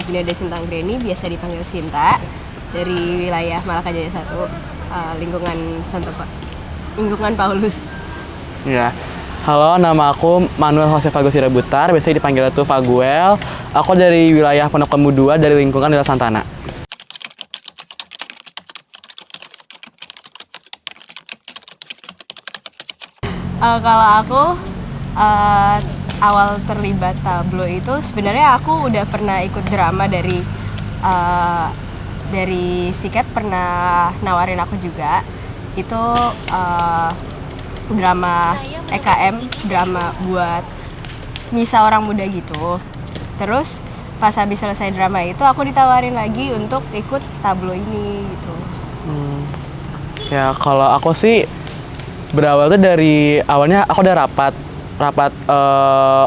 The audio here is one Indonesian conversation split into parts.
Filipina de Sintanggreni, biasa dipanggil Sinta, dari wilayah Malaka Jaya 1, lingkungan Paulus. Ya. Halo, nama aku Manuel Jose Fago Sirabutar, biasanya dipanggil tuh Faguel. Aku dari wilayah Pondok Lembu 2 dari lingkungan Dela Santana. Kalau aku awal terlibat tablo itu sebenarnya aku udah pernah ikut drama dari Siket, pernah nawarin aku juga. Itu drama EKM, drama buat Misa Orang Muda gitu. Terus pas habis selesai drama itu aku ditawarin lagi untuk ikut tablo ini gitu. Ya kalau aku sih berawal tuh dari awalnya aku udah rapat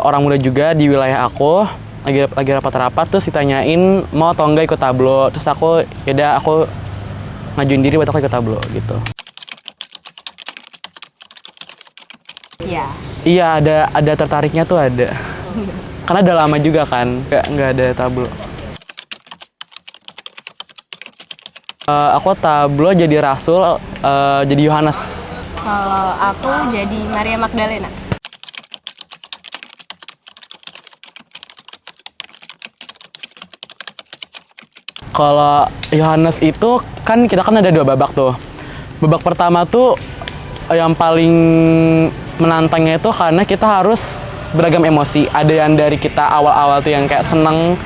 orang muda juga di wilayah aku, lagi rapat terus ditanyain mau atau enggak ikut tablo, terus aku aku ngajuin diri buat aku ikut tablo gitu. Iya. Iya, ada tertariknya tuh ada. Karena udah lama juga kan nggak ada tablo. Aku tablo jadi Rasul, jadi Yohanes. Kalau aku jadi Maria Magdalena. Kalau Yohanes itu kan kita kan ada 2 babak tuh. Babak pertama tuh yang paling menantangnya itu karena kita harus beragam emosi. Ada yang dari kita awal-awal tuh yang kayak seneng,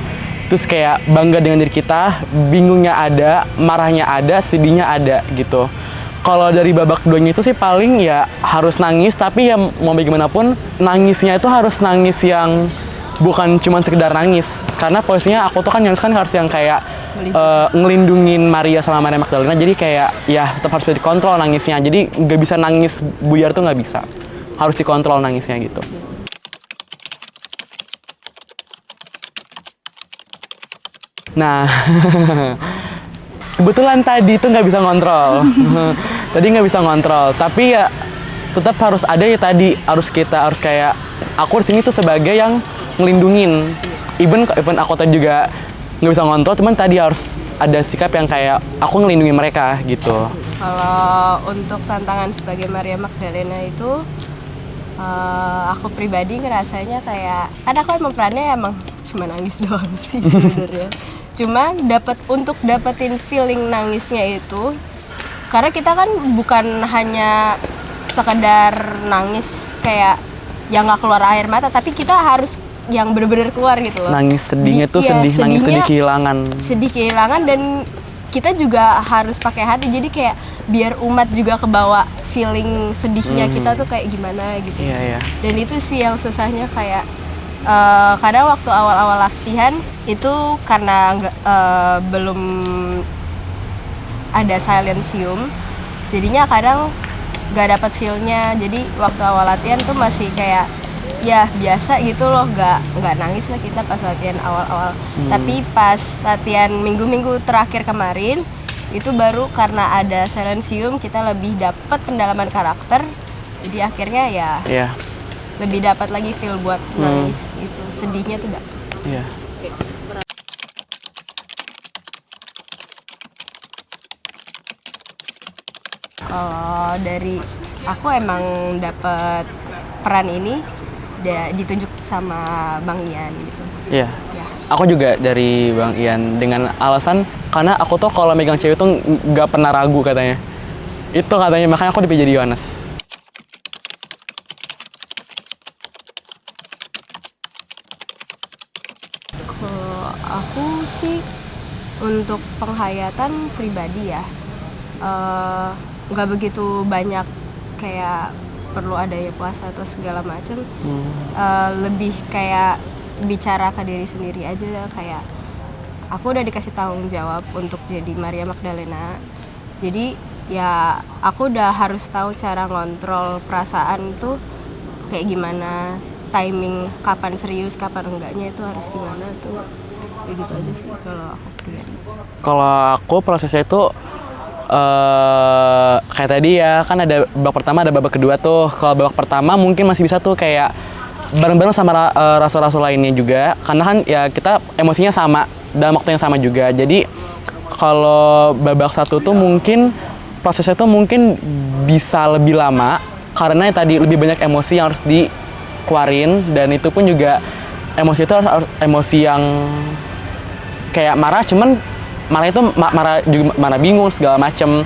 terus kayak bangga dengan diri kita, bingungnya ada, marahnya ada, sedihnya ada gitu. Kalau dari babak keduanya itu sih paling ya harus nangis, tapi ya mau bagaimanapun nangisnya itu harus nangis yang bukan cuma sekedar nangis. Karena posisinya aku tuh kan harus yang kayak ngelindungin Maria sama Maria Magdalena, jadi kayak ya tetap harus dikontrol nangisnya. Jadi nggak bisa nangis buyar tuh nggak bisa, harus dikontrol nangisnya gitu. Nah, kebetulan tadi itu nggak bisa ngontrol. Tadi nggak bisa ngontrol, tapi ya tetap harus ada ya tadi, harus kayak aku di sini tuh sebagai yang ngelindungin. Even aku tadi juga nggak bisa ngontrol, cuman tadi harus ada sikap yang kayak aku ngelindungi mereka gitu. Kalau untuk tantangan sebagai Maria Magdalena itu, aku pribadi ngerasanya kayak, kan aku emang perannya emang cuma nangis doang sih sebenarnya. Cuma untuk dapetin feeling nangisnya itu, karena kita kan bukan hanya sekedar nangis kayak yang nggak keluar air mata, tapi kita harus yang bener-bener keluar gitu loh. Nangis sedihnya tuh nangis sedih kehilangan. Sedih kehilangan, dan kita juga harus pakai hati, jadi kayak biar umat juga kebawa feeling sedihnya kita tuh kayak gimana gitu. Iya. Dan itu sih yang susahnya, kayak kadang waktu awal-awal latihan itu karena belum ada silencium, jadinya kadang gak dapet feel-nya. Jadi waktu awal latihan tuh masih kayak ya biasa gitu loh, nggak nangis lah kita pas latihan awal-awal. Tapi pas latihan minggu-minggu terakhir kemarin itu baru karena ada silencium kita lebih dapat pendalaman karakter, jadi akhirnya ya lebih dapat lagi feel buat nangis gitu, sedihnya tuh dapet. Iya. Kalau dari aku emang dapet peran ini ditunjuk sama Bang Ian gitu. Iya. Ya. Aku juga dari Bang Ian dengan alasan karena aku tuh kalau megang cewek tuh nggak pernah ragu katanya. Itu katanya, makanya aku dipilih jadi Yohanes. Kalau aku sih untuk penghayatan pribadi ya, nggak begitu banyak kayak perlu adanya puasa atau segala macam. Lebih kayak bicara ke diri sendiri aja, kayak aku udah dikasih tanggung jawab untuk jadi Maria Magdalena, jadi ya aku udah harus tahu cara ngontrol perasaan tuh kayak gimana, timing kapan serius kapan enggaknya itu harus gimana tuh, kayak gitu aja sih kalau aku pribadi. Kalau aku prosesnya itu kayak tadi ya, kan ada babak pertama ada babak kedua tuh. Kalau babak pertama mungkin masih bisa tuh kayak bareng-bareng sama rasul-rasul lainnya juga, karena kan ya kita emosinya sama, dalam waktu yang sama juga. Jadi kalau babak satu tuh mungkin prosesnya tuh mungkin bisa lebih lama karena tadi lebih banyak emosi yang harus dikeluarin, dan itu pun juga emosi itu harus emosi yang kayak marah, cuman marah itu marah juga, marah bingung segala macem.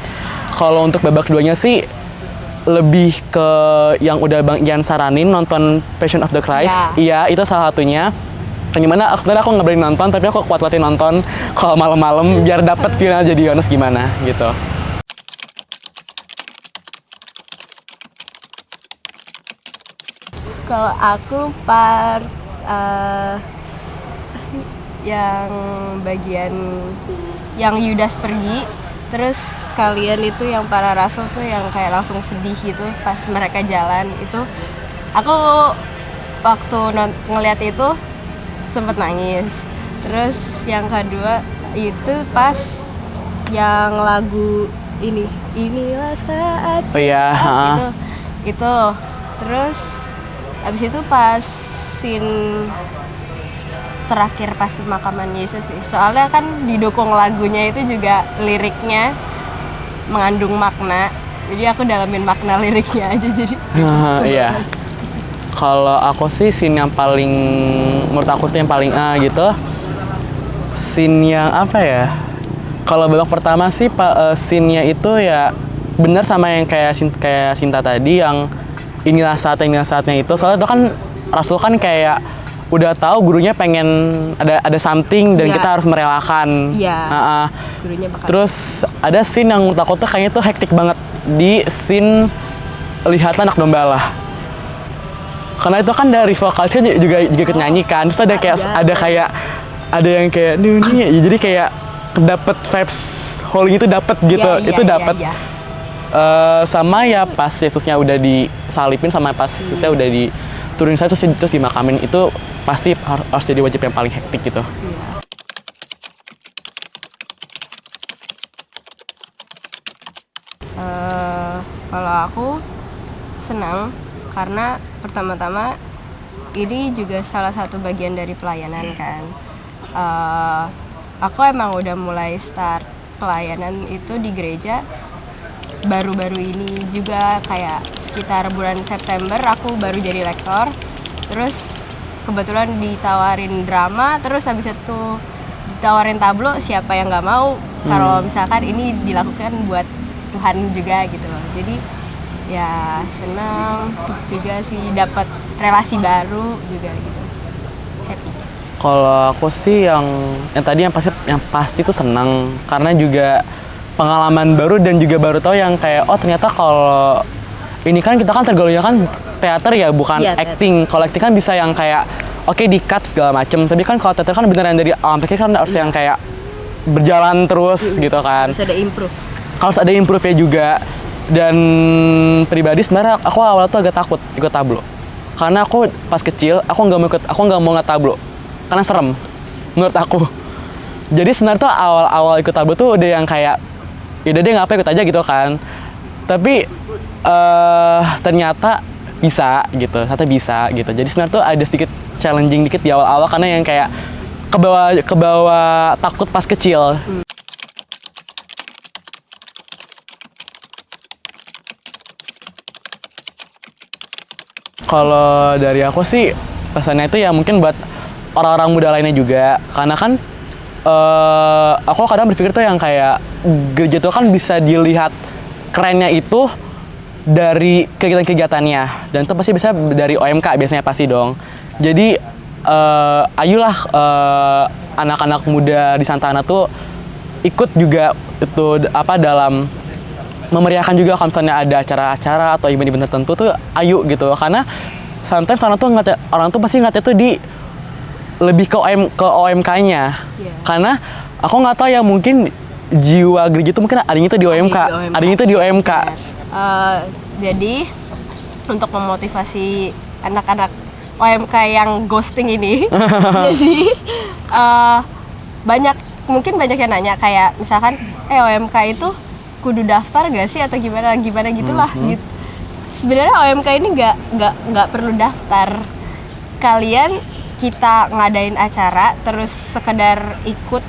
Kalau untuk babak keduanya sih lebih ke yang udah Bang Ian saranin, nonton Passion of the Christ. Iya, itu salah satunya. Gimana? Sebenarnya aku nggak berani nonton, tapi aku kuat-kuatin nonton kalau malam-malam biar dapet feelnya jadi Yohanes gimana gitu. Kalau aku part yang bagian yang Yudas pergi, terus kalian itu yang para rasul tuh yang kayak langsung sedih gitu pas mereka jalan itu, aku waktu ngeliat itu sempet nangis. Terus yang kedua itu pas yang lagu inilah saat Oh iya, itu terus abis itu pas scene terakhir pas pemakaman Yesus sih, soalnya kan didukung lagunya itu juga liriknya mengandung makna, jadi aku dalamin makna liriknya aja jadi. Iya. Kalau aku sih scene yang paling menurut aku tuh yang paling gitu, scene yang apa ya? Kalau babak pertama sih scene-nya itu ya benar sama yang kayak Sinta tadi, yang inilah saatnya itu. Soalnya itu kan Rasul kan kayak udah tahu gurunya pengen ada something dan kita harus merelakan. Iya. Gurunya bakal. Terus ada scene yang menurut aku tuh kayaknya tuh hektik banget di scene lihatlah anak domba Allah. Karena itu kan dari vokalnya juga ikut nyanyi kan. Terus ada yang kayak nih, jadi kayak dapet vibes holy itu dapet gitu. Itu dapet. Sama ya pas Yesusnya udah disalipin sama pas Yesusnya udah diturunin terus dimakamin, itu pasti harus jadi wajib yang paling hektik gitu. Kalau aku senang karena pertama-tama ini juga salah satu bagian dari pelayanan kan. Aku emang udah mulai start pelayanan itu di gereja baru-baru ini juga, kayak sekitar bulan September aku baru jadi lektor. Terus kebetulan ditawarin drama, terus habis itu ditawarin tablo, siapa yang nggak mau kalau misalkan ini dilakukan buat Tuhan juga gitu loh. Jadi ya senang juga sih, dapat relasi baru juga gitu, happy. Kalau aku sih yang tadi yang pasti tuh senang karena juga pengalaman baru dan juga baru tahu yang kayak ternyata kalau ini kan kita kan tergolongnya kan teater ya, bukan acting. Kalau acting kan bisa yang kayak di cut segala macem, tapi kan kalau teater kan beneran dari awal sampai kan harus yang kayak berjalan terus gitu kan. Harus ada improve. Harus ada improve-nya juga. Dan pribadi sebenarnya aku awal tuh agak takut ikut tablo. Karena aku pas kecil aku nggak mau ngetablo karena serem menurut aku. Jadi sebenarnya tuh awal ikut tablo tuh udah yang kayak yaudah deh ngapa ikut aja gitu kan. Tapi ternyata bisa gitu, Jadi sebenarnya tuh ada sedikit challenging dikit di awal-awal karena yang kayak kebawa takut pas kecil. Kalau dari aku sih pesannya itu ya mungkin buat orang-orang muda lainnya juga, karena kan aku kadang berpikir tuh yang kayak gereja tuh kan bisa dilihat kerennya itu dari kegiatan-kegiatannya, dan itu pasti bisa dari OMK biasanya pasti dong. Jadi ayolah anak-anak muda di Santana tuh ikut juga itu dalam memeriahkan juga kalau misalnya ada acara-acara atau event-event tertentu tuh ayo gitu, karena sometimes sana tuh orang tuh pasti ngeliatnya tuh di lebih ke OMK-nya. Karena aku nggak tahu ya, mungkin jiwa gereja itu mungkin adanya itu di OMK. Adanya itu di OMK. Jadi untuk memotivasi anak-anak OMK yang ghosting ini, jadi mungkin banyak yang nanya kayak misalkan OMK itu kudu daftar gak sih atau gimana gitulah. Gitu. Sebenarnya OMK ini nggak perlu daftar. Kalian kita ngadain acara terus sekedar ikut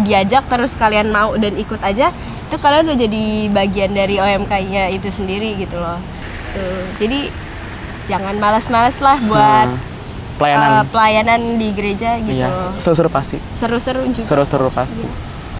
diajak terus kalian mau dan ikut aja, itu kalian udah jadi bagian dari OMK-nya itu sendiri gitu loh. Tuh. Jadi jangan malas-malas lah buat pelayanan. pelayanan di gereja gitu Iya, loh. seru-seru pasti. Seru-seru juga. Seru-seru pasti.